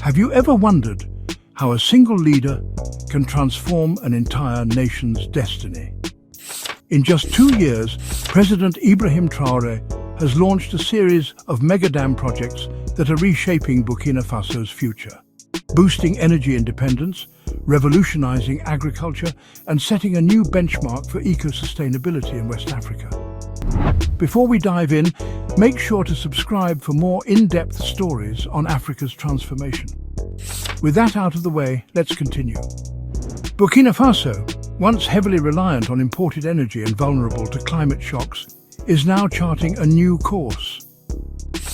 Have you ever wondered how a single leader can transform an entire nation's destiny? In just 2 years, President Ibrahim Traoré has launched a series of mega dam projects that are reshaping Burkina Faso's future, boosting energy independence, revolutionizing agriculture, and setting a new benchmark for eco-sustainability in West Africa. Before we dive in, make sure to subscribe for more in-depth stories on Africa's transformation. With that out of the way, let's continue. Burkina Faso, once heavily reliant on imported energy and vulnerable to climate shocks, is now charting a new course.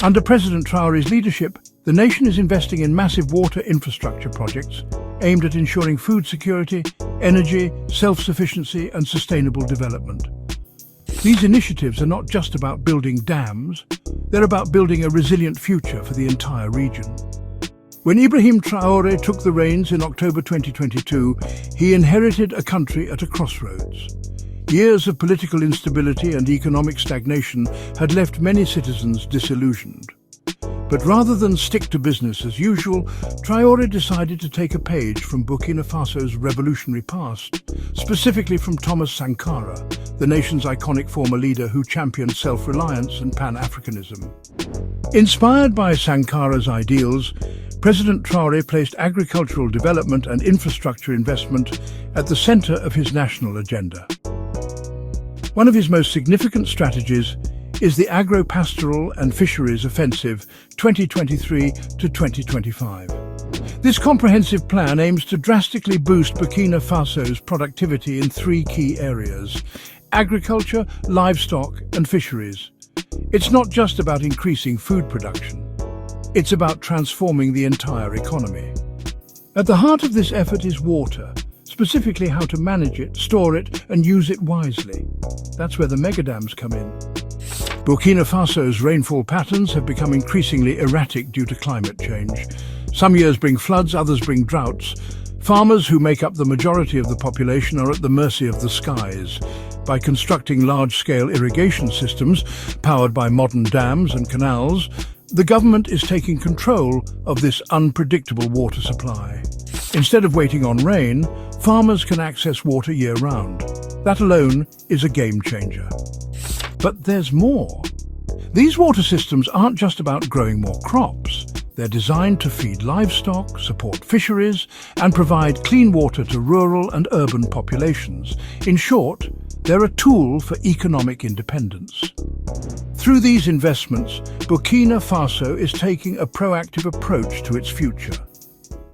Under President Traoré's leadership, the nation is investing in massive water infrastructure projects aimed at ensuring food security, energy, self-sufficiency, and sustainable development. These initiatives are not just about building dams, they're about building a resilient future for the entire region. When Ibrahim Traoré took the reins in October 2022, he inherited a country at a crossroads. Years of political instability and economic stagnation had left many citizens disillusioned. But rather than stick to business as usual, Traoré decided to take a page from Burkina Faso's revolutionary past, specifically from Thomas Sankara, the nation's iconic former leader who championed self-reliance and Pan-Africanism. Inspired by Sankara's ideals, President Traoré placed agricultural development and infrastructure investment at the center of his national agenda. One of his most significant strategies is the Agro-Pastoral and Fisheries Offensive 2023 to 2025. This comprehensive plan aims to drastically boost Burkina Faso's productivity in 3 key areas: agriculture, livestock, and fisheries. It's not just about increasing food production. It's about transforming the entire economy. At the heart of this effort is water, specifically how to manage it, store it, and use it wisely. That's where the megadams come in. Burkina Faso's rainfall patterns have become increasingly erratic due to climate change. Some years bring floods, others bring droughts. Farmers, who make up the majority of the population, are at the mercy of the skies. By constructing large-scale irrigation systems, powered by modern dams and canals, the government is taking control of this unpredictable water supply. Instead of waiting on rain, farmers can access water year-round. That alone is a game-changer. But there's more. These water systems aren't just about growing more crops. They're designed to feed livestock, support fisheries, and provide clean water to rural and urban populations. In short, they're a tool for economic independence. Through these investments, Burkina Faso is taking a proactive approach to its future.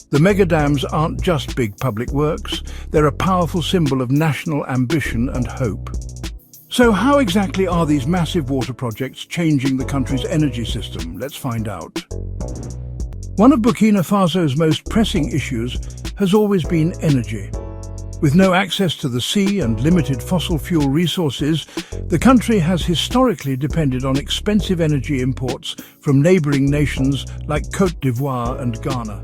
The megadams aren't just big public works, they're a powerful symbol of national ambition and hope. So how exactly are these massive water projects changing the country's energy system? Let's find out. One of Burkina Faso's most pressing issues has always been energy. With no access to the sea and limited fossil fuel resources, the country has historically depended on expensive energy imports from neighboring nations like Côte d'Ivoire and Ghana.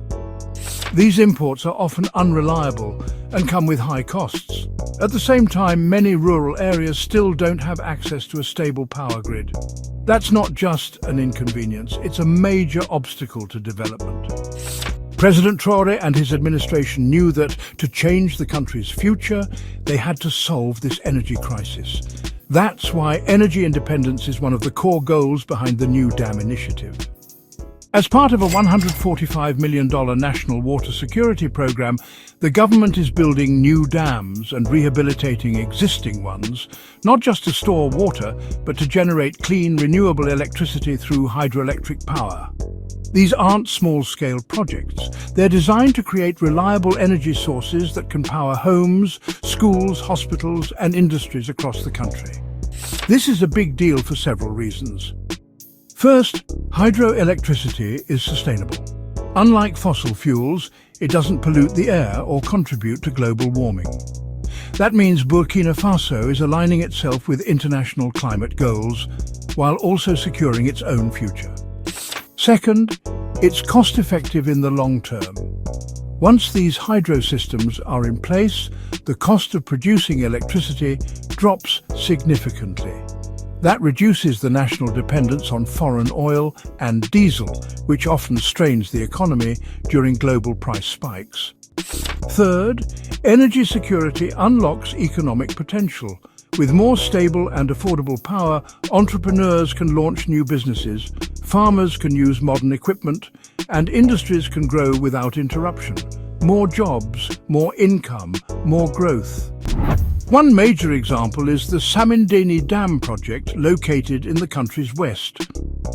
These imports are often unreliable and come with high costs. At the same time, many rural areas still don't have access to a stable power grid. That's not just an inconvenience, it's a major obstacle to development. President Traoré and his administration knew that to change the country's future, they had to solve this energy crisis. That's why energy independence is one of the core goals behind the new dam initiative. As part of a $145 million national water security program, the government is building new dams and rehabilitating existing ones, not just to store water, but to generate clean, renewable electricity through hydroelectric power. These aren't small-scale projects. They're designed to create reliable energy sources that can power homes, schools, hospitals, and industries across the country. This is a big deal for several reasons. First, hydroelectricity is sustainable. Unlike fossil fuels, it doesn't pollute the air or contribute to global warming. That means Burkina Faso is aligning itself with international climate goals, while also securing its own future. Second, it's cost-effective in the long term. Once these hydro systems are in place, the cost of producing electricity drops significantly. That reduces the national dependence on foreign oil and diesel, which often strains the economy during global price spikes. Third, energy security unlocks economic potential. With more stable and affordable power, entrepreneurs can launch new businesses, farmers can use modern equipment, and industries can grow without interruption. More jobs, more income, more growth. One major example is the Samindeni Dam project located in the country's west.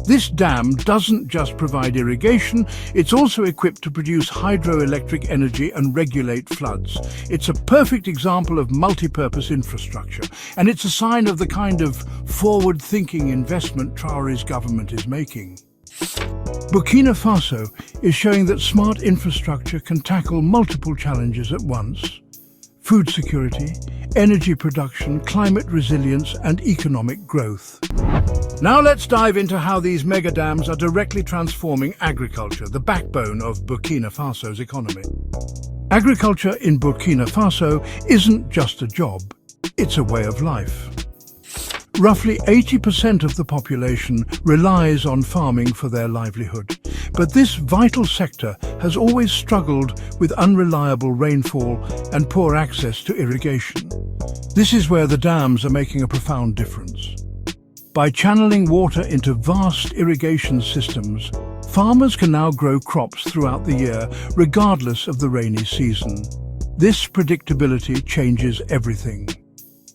This dam doesn't just provide irrigation, it's also equipped to produce hydroelectric energy and regulate floods. It's a perfect example of multi-purpose infrastructure, and it's a sign of the kind of forward-thinking investment Traore's government is making. Burkina Faso is showing that smart infrastructure can tackle multiple challenges at once: food security, energy production, climate resilience, and economic growth. Now let's dive into how these mega dams are directly transforming agriculture, the backbone of Burkina Faso's economy. Agriculture in Burkina Faso isn't just a job, it's a way of life. Roughly 80% of the population relies on farming for their livelihood. But this vital sector has always struggled with unreliable rainfall and poor access to irrigation. This is where the dams are making a profound difference. By channeling water into vast irrigation systems, farmers can now grow crops throughout the year, regardless of the rainy season. This predictability changes everything.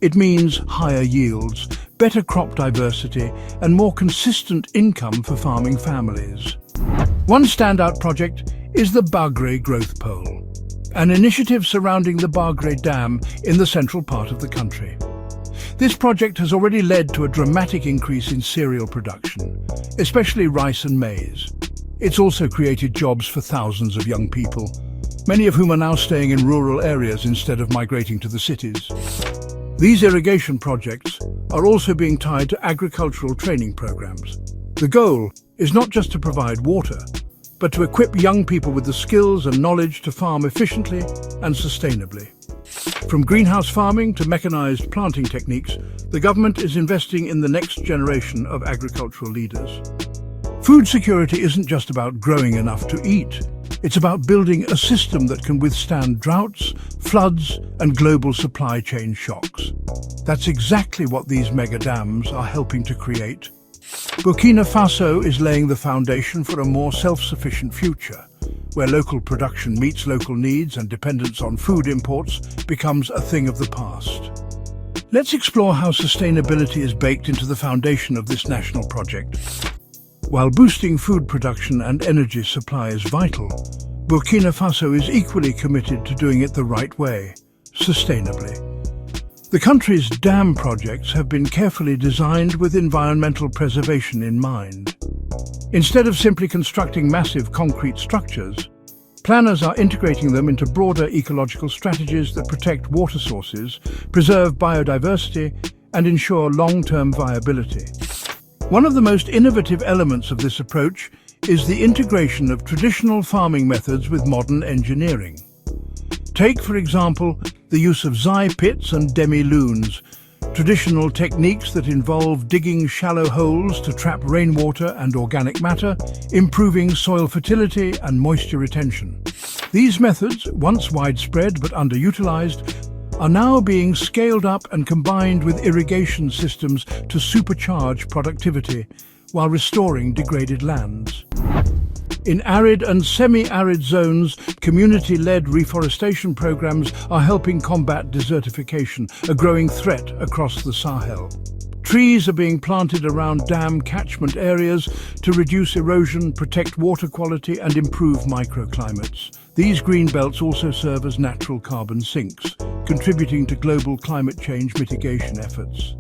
It means higher yields, better crop diversity, and more consistent income for farming families. One standout project is the Bagre Growth Pole, an initiative surrounding the Bagre Dam in the central part of the country. This project has already led to a dramatic increase in cereal production, especially rice and maize. It's also created jobs for thousands of young people, many of whom are now staying in rural areas instead of migrating to the cities. These irrigation projects are also being tied to agricultural training programs. The goal is not just to provide water, but to equip young people with the skills and knowledge to farm efficiently and sustainably. From greenhouse farming to mechanized planting techniques, the government is investing in the next generation of agricultural leaders. Food security isn't just about growing enough to eat. It's about building a system that can withstand droughts, floods, and global supply chain shocks. That's exactly what these mega dams are helping to create. Burkina Faso is laying the foundation for a more self-sufficient future, where local production meets local needs and dependence on food imports becomes a thing of the past. Let's explore how sustainability is baked into the foundation of this national project. While boosting food production and energy supply is vital, Burkina Faso is equally committed to doing it the right way, sustainably. The country's dam projects have been carefully designed with environmental preservation in mind. Instead of simply constructing massive concrete structures, planners are integrating them into broader ecological strategies that protect water sources, preserve biodiversity, and ensure long-term viability. One of the most innovative elements of this approach is the integration of traditional farming methods with modern engineering. Take, for example, the use of zai pits and demi-lunes, traditional techniques that involve digging shallow holes to trap rainwater and organic matter, improving soil fertility and moisture retention. These methods, once widespread but underutilized, are now being scaled up and combined with irrigation systems to supercharge productivity while restoring degraded lands. In arid and semi-arid zones, community-led reforestation programs are helping combat desertification, a growing threat across the Sahel. Trees are being planted around dam catchment areas to reduce erosion, protect water quality, and improve microclimates. These green belts also serve as natural carbon sinks, contributing to global climate change mitigation efforts.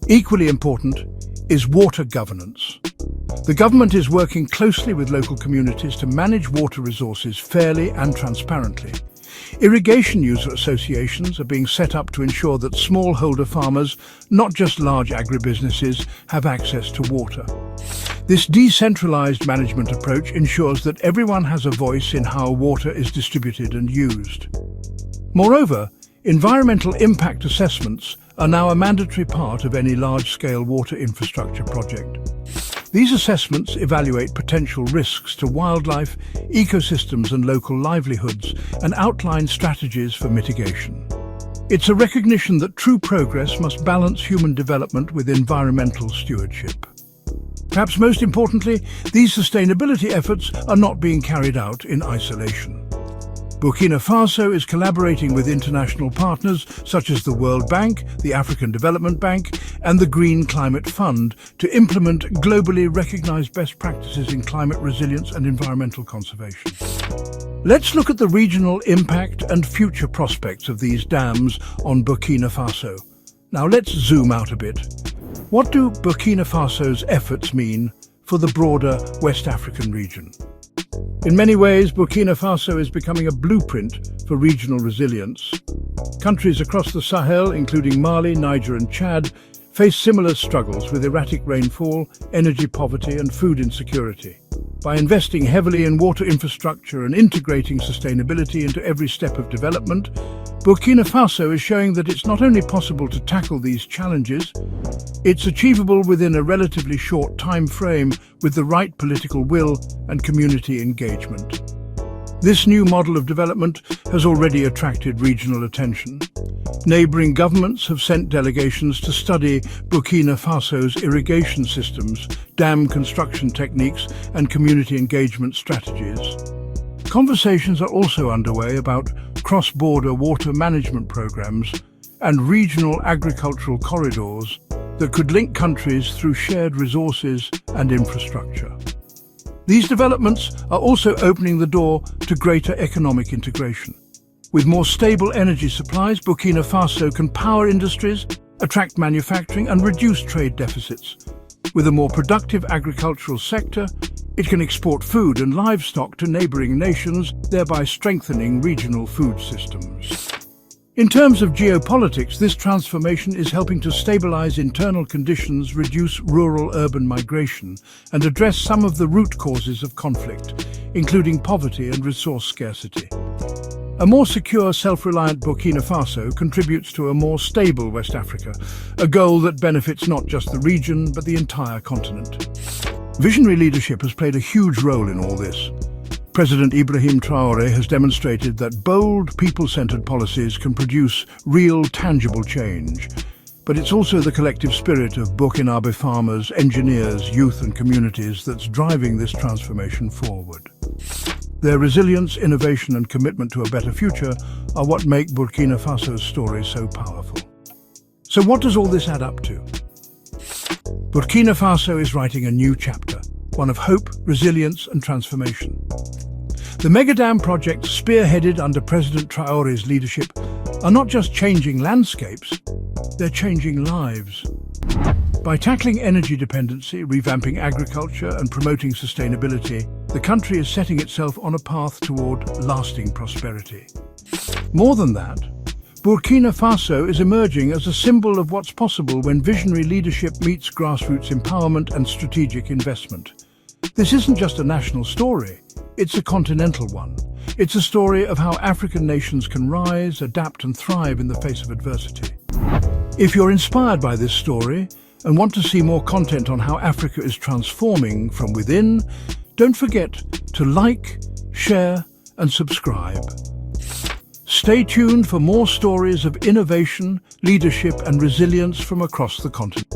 Equally important is water governance. The government is working closely with local communities to manage water resources fairly and transparently. Irrigation user associations are being set up to ensure that smallholder farmers, not just large agribusinesses, have access to water. This decentralized management approach ensures that everyone has a voice in how water is distributed and used. Moreover, environmental impact assessments are now a mandatory part of any large-scale water infrastructure project. These assessments evaluate potential risks to wildlife, ecosystems and local livelihoods and outline strategies for mitigation. It's a recognition that true progress must balance human development with environmental stewardship. Perhaps most importantly, these sustainability efforts are not being carried out in isolation. Burkina Faso is collaborating with international partners such as the World Bank, the African Development Bank, and the Green Climate Fund to implement globally recognized best practices in climate resilience and environmental conservation. Let's look at the regional impact and future prospects of these dams on Burkina Faso. Now let's zoom out a bit. What do Burkina Faso's efforts mean for the broader West African region? In many ways, Burkina Faso is becoming a blueprint for regional resilience. Countries across the Sahel, including Mali, Niger and Chad, face similar struggles with erratic rainfall, energy poverty and food insecurity. By investing heavily in water infrastructure and integrating sustainability into every step of development, Burkina Faso is showing that it's not only possible to tackle these challenges, it's achievable within a relatively short time frame with the right political will and community engagement. This new model of development has already attracted regional attention. Neighbouring governments have sent delegations to study Burkina Faso's irrigation systems, dam construction techniques and community engagement strategies. Conversations are also underway about cross-border water management programs and regional agricultural corridors that could link countries through shared resources and infrastructure. These developments are also opening the door to greater economic integration. With more stable energy supplies, Burkina Faso can power industries, attract manufacturing and reduce trade deficits. With a more productive agricultural sector, it can export food and livestock to neighbouring nations, thereby strengthening regional food systems. In terms of geopolitics, this transformation is helping to stabilize internal conditions, reduce rural-urban migration, and address some of the root causes of conflict, including poverty and resource scarcity. A more secure, self-reliant Burkina Faso contributes to a more stable West Africa, a goal that benefits not just the region, but the entire continent. Visionary leadership has played a huge role in all this. President Ibrahim Traoré has demonstrated that bold, people-centered policies can produce real, tangible change. But it's also the collective spirit of Burkinabe farmers, engineers, youth and communities that's driving this transformation forward. Their resilience, innovation and commitment to a better future are what make Burkina Faso's story so powerful. So what does all this add up to? Burkina Faso is writing a new chapter, one of hope, resilience and transformation. The megadam projects spearheaded under President Traoré's leadership are not just changing landscapes, they're changing lives. By tackling energy dependency, revamping agriculture and promoting sustainability, the country is setting itself on a path toward lasting prosperity. More than that, Burkina Faso is emerging as a symbol of what's possible when visionary leadership meets grassroots empowerment and strategic investment. This isn't just a national story, it's a continental one. It's a story of how African nations can rise, adapt and thrive in the face of adversity. If you're inspired by this story and want to see more content on how Africa is transforming from within, don't forget to like, share and subscribe. Stay tuned for more stories of innovation, leadership and resilience from across the continent.